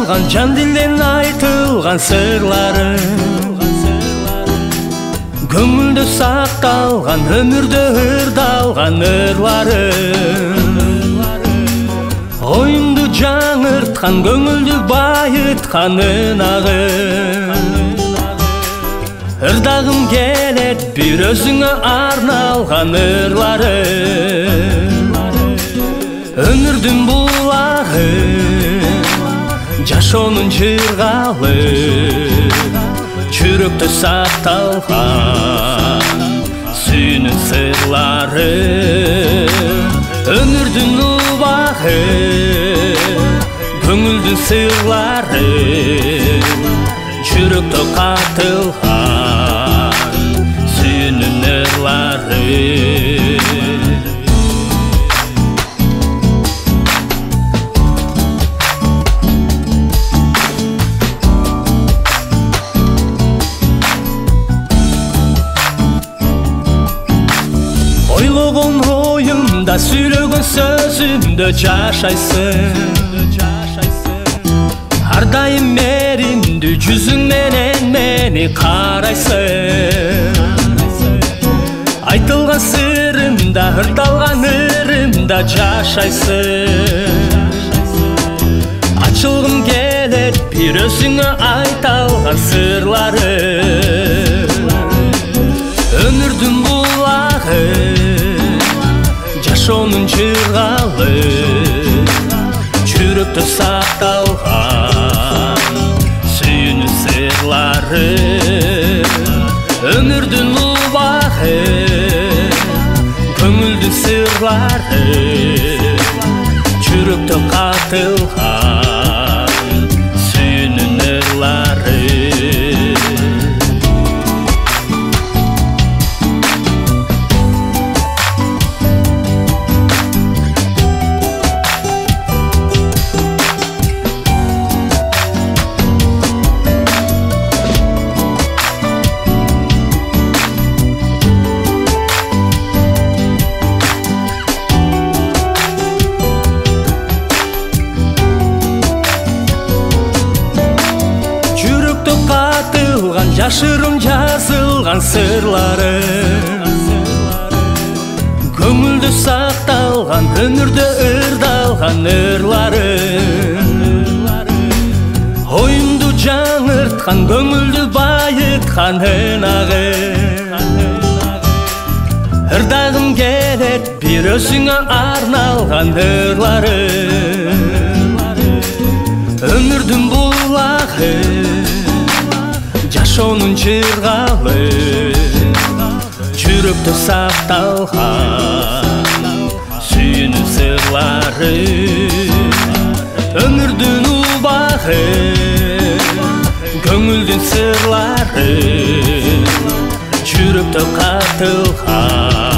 сақталған, жан дилден айтылған сырлары, көңілді сақталған, өмірді ырдалған ырлары, ойымды жаңыртқан, көңілді байытқан үнағы. Ырдағым келет бір өзіңе арналған ырлары, өмірдің бұлағы, жашоонун жыргалы, жүрөктө сакталган сүйүүнүн сырлары, өмүрдүн убагы, көңүлдүн сырлары, жүрөктө катылган сүйүүнүн ырлары. Ойлогон оюмда, сүйлөгөн сөзүмдө жашайсың, ар дайым меримдүү жүзүң менен мени карайсың. Айтылган сырымда, ырдалган ырымда жашайсың. Ачылгым келет бир өзүңө айталган сырлары, өмүрдүн булагы, жашоонун жыргалы, жүрөктө сакталган сүйүүнүн сырлары, өмүрдүн убагы, көңүлдүн сырлары, жүрөктө катылган сүйүүнүн ырлары. Катылган, жашырым жазылган сырлары, көңүлдө сакталган, өмүрдө ырдалган ырлары, оюмду жаңырткан, көңүлдү байыткан ынагы. Ырдагым келет бир өзүңө арналган ырлары, өмүрдүн булагы, жашоонун жыргалы, жүрөктө сакталган сүйүүнүн сырлары, өмүрдүн убагы, көңүлдүн сырлары, жүрөктө катылган